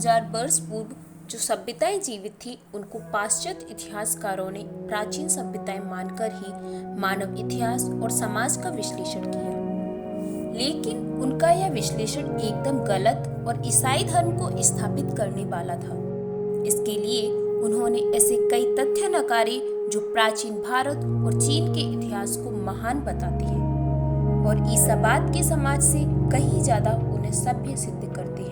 2000 वर्ष पूर्व जो सभ्यताएं जीवित थी उनको पाश्चात्य इतिहासकारों ने प्राचीन सभ्यताएं मानकर ही मानव इतिहास और समाज का विश्लेषण किया। लेकिन उनका यह विश्लेषण एकदम गलत और ईसाई धर्म को स्थापित करने वाला था। इसके लिए उन्होंने ऐसे कई तथ्य नकारे जो प्राचीन भारत और चीन के इतिहास को महान बताते हैं और ईसावाद के समाज से कहीं ज्यादा उन्हें सभ्य सिद्ध करते हैं।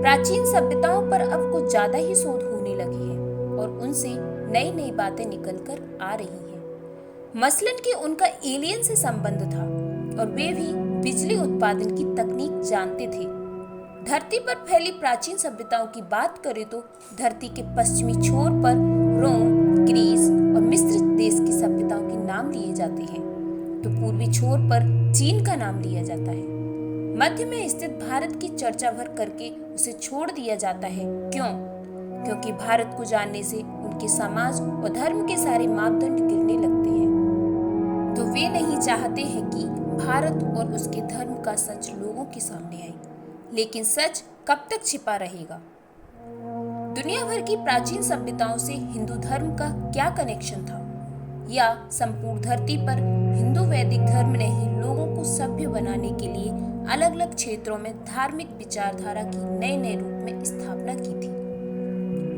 प्राचीन सभ्यताओं पर अब कुछ ज्यादा ही शोध होने लगी है और उनसे नई नई बातें निकल कर आ रही हैं। मसलन कि उनका एलियन से संबंध था और वे भी बिजली उत्पादन की तकनीक जानते थे। धरती पर फैली प्राचीन सभ्यताओं की बात करें तो धरती के पश्चिमी छोर पर रोम, ग्रीस और मिस्र देश की सभ्यताओं के नाम लिए जाते हैं, तो पूर्वी छोर पर चीन का नाम लिया जाता है। मध्य में स्थित भारत की चर्चा भर करके उसे छोड़ दिया जाता है। क्यों? क्योंकि भारत को जानने से उनके समाज और धर्म के सारे मापदंड गिरने लगते हैं। तो वे नहीं चाहते हैं कि भारत और उसके धर्म का सच लोगों के सामने आए। लेकिन सच कब तक छिपा रहेगा? दुनिया भर की प्राचीन सभ्यताओं से हिंदू धर्म का क्या कनेक्शन था? या संपूर्ण धरती पर हिंदू वैदिक धर्म ने ही लोगों को सभ्य बनाने के लिए अलग अलग क्षेत्रों में धार्मिक विचारधारा की नए नए रूप में स्थापना की थी।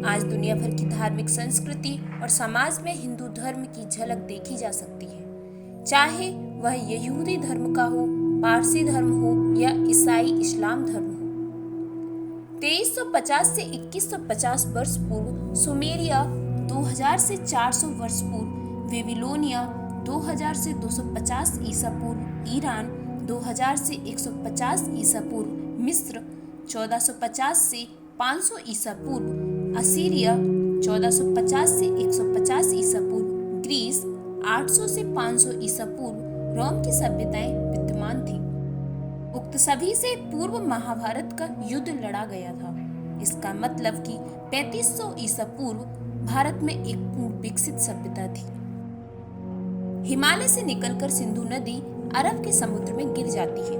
आज दुनिया भर की धार्मिक संस्कृति और समाज में हिंदू धर्म की झलक देखी जा सकती है, चाहे वह यहूदी धर्म का हो, पारसी धर्म हो या ईसाई इस्लाम धर्म हो। 2350 से 2150 वर्ष पूर्व सुमेरिया, 2000 से 400 वर्ष पूर्व बेबीलोनिया, 2000 से 250 ईसा पूर्व ईरान, 2000 से 150 ईसा पूर्व मिस्र, 1450 से 500 ईसा पूर्व असीरिया, 1450 से 150 ईसा पूर्व ग्रीस, 800 से 500 ईसा पूर्व रोम की सभ्यताएं विद्यमान थी। उक्त सभी से पूर्व महाभारत का युद्ध लड़ा गया था। इसका मतलब कि 3500 ईसा पूर्व भारत में एक पूर्ण विकसित सभ्यता थी। हिमालय से निकलकर सिंधु नदी अरब के समुद्र में गिर जाती है।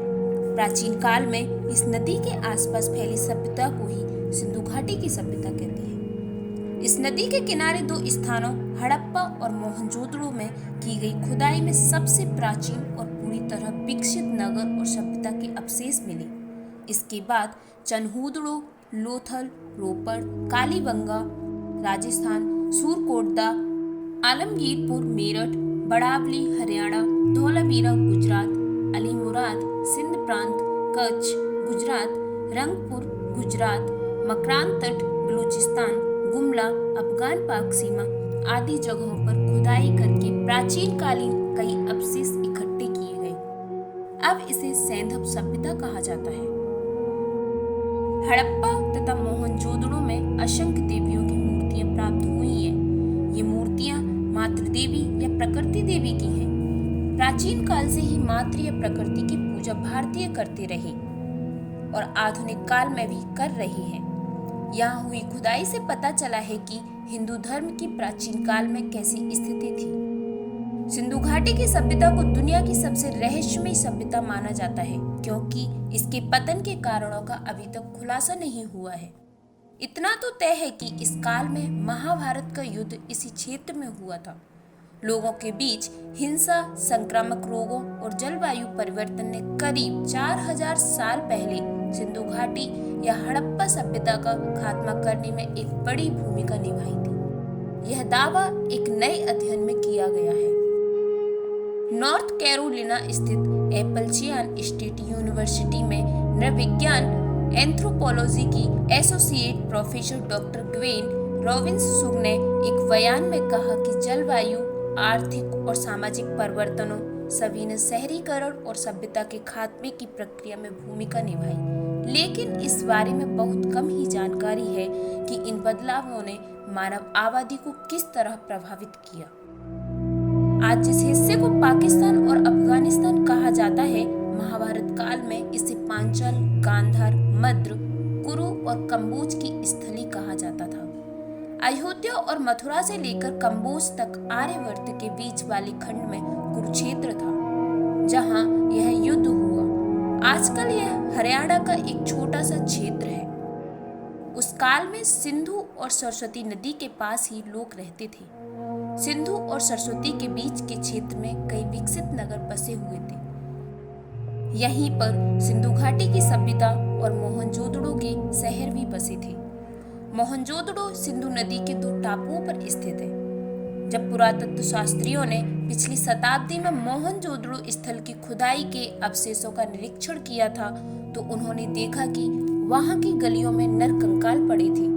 प्राचीन काल में इस नदी के आसपास फैली सभ्यता को ही सिंधु घाटी की सभ्यता कहते हैं। इस नदी के किनारे दो स्थानों हड़प्पा और मोहनजोदड़ो में की गई खुदाई में सबसे प्राचीन और पूरी तरह विकसित नगर और सभ्यता के अवशेष मिले। इसके बाद चनहूदड़ो, लोथल, रोपड़, कालीबंगा राजस्थान, सूरकोटदा, आलमगीरपुर मेरठ, बड़ावली हरियाणा, धौलावीरा गुजरात, अलीमुराद सिंध प्रांत, कच्छ गुजरात, रंगपुर गुजरात, मकरान तट बलूचिस्तान, गुमला अफगान पाक सीमा आदि जगहों पर खुदाई करके प्राचीन कालीन कई अवशेष इकट्ठे किए गए। अब इसे सैंधव सभ्यता कहा जाता है। हड़प्पा तथा मोहनजोदड़ो में असंख्य देवियों की मूर्तियां प्राप्त हुई हैं। ये मूर्तियां मातृ देवी या प्रकृति देवी की हैं। प्राचीन काल से ही मातृ या प्रकृति की पूजा भारतीय करते रहे और आधुनिक काल में भी कर रही हैं। यहाँ हुई खुदाई से पता चला है कि हिंदू धर्म की प्राचीन काल में कैसी स्थिति थी। सिंधु घाटी की सभ्यता को दुनिया की सबसे रहस्यमयी सभ्यता माना जाता है, क्योंकि इसके पतन के कारणों का अभी तक खुलासा नहीं हुआ है। इतना तो तय है कि इस काल में महाभारत का युद्ध इसी क्षेत्र में हुआ था। लोगों के बीच हिंसा, संक्रामक रोगों और जलवायु परिवर्तन ने करीब 4000 साल पहले सिंधु घाटी या हड़प्पा सभ्यता का खात्मा करने में एक बड़ी भूमिका निभाई थी। यह दावा एक नए अध्ययन में किया गया है। नॉर्थ कैरोलिना स्थित एपलचियन स्टेट यूनिवर्सिटी में नृविज्ञान एंथ्रोपोलॉजी की associate professor doctor Gwen Robinson ने एक बयान में कहा कि जलवायु, आर्थिक और सामाजिक परिवर्तनों सभी ने शहरीकरण और सभ्यता के खात्मे की प्रक्रिया में भूमिका निभाई। लेकिन इस बारे में बहुत कम ही जानकारी है कि इन बदलावों ने मानव आबादी को किस तरह प्रभावित किया। आज जिस हिस्से को पाकिस्तान और अफगानिस्तान कहा जाता है, महाभारत काल में इसे पांचाल, गांधार, मद्र, कुरु और कम्बोज की स्थली कहा जाता था। अयोध्या और मथुरा से लेकर कम्बोज तक आर्यवर्त के बीच वाले खंड में कुरुक्षेत्र था, जहां यह युद्ध हुआ। आजकल यह हरियाणा का एक छोटा सा क्षेत्र है। उस काल में सिंधु और सरस्वती नदी के पास ही लोग रहते थे। सिंधु और सरस्वती के बीच के क्षेत्र में कई विकसित नगर बसे हुए थे। यहीं पर सिंधु घाटी की सभ्यता और मोहनजोदड़ो के शहर भी बसे थे। मोहनजोदड़ो सिंधु नदी के 2 टापुओं पर स्थित है। जब पुरातत्व शास्त्रियों ने पिछली शताब्दी में मोहनजोदड़ो स्थल की खुदाई के अवशेषों का निरीक्षण किया था, तो उन्होंने देखा कि वहां की गलियों में नरकंकाल पड़े थे।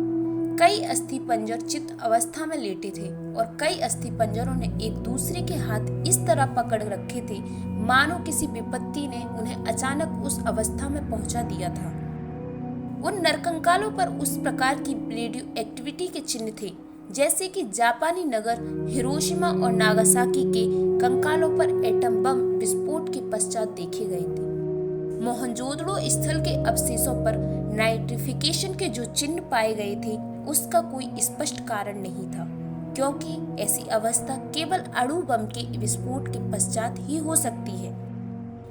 कई अस्थिपंजर चित अवस्था में लेटे थे और कई अस्थिपंजरों ने एक दूसरे के हाथ इस तरह पकड़ रखे थे मानो किसी विपत्ति ने उन्हें अचानक उस अवस्था में पहुंचा दिया था। उन नरकंकालों पर उस प्रकार की रेडियो एक्टिविटी के चिन्ह थे जैसे कि जापानी नगर हिरोशिमा और नागासाकी के कंकालों पर एटम बम विस्फोट के पश्चात देखे गए थे। मोहनजोदड़ो स्थल के अवशेषों पर नाइट्रिफिकेशन के जो चिन्ह पाए गए थे उसका कोई स्पष्ट कारण नहीं था, क्योंकि ऐसी अवस्था केवल अणु बम के विस्फोट के पश्चात ही हो सकती है।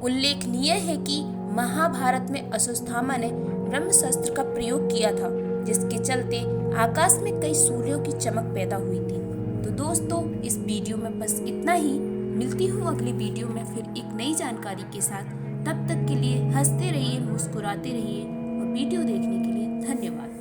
उल्लेखनीय है कि महाभारत में अश्वत्थामा ने ब्रह्मास्त्र का प्रयोग किया था, जिसके चलते आकाश में कई सूर्यों की चमक पैदा हुई थी। तो दोस्तों, इस वीडियो में बस इतना ही। मिलती हूँ अगली वीडियो में फिर एक नई जानकारी के साथ। तब तक के लिए हंसते रहिए, मुस्कुराते रहिए और वीडियो देखने के लिए धन्यवाद।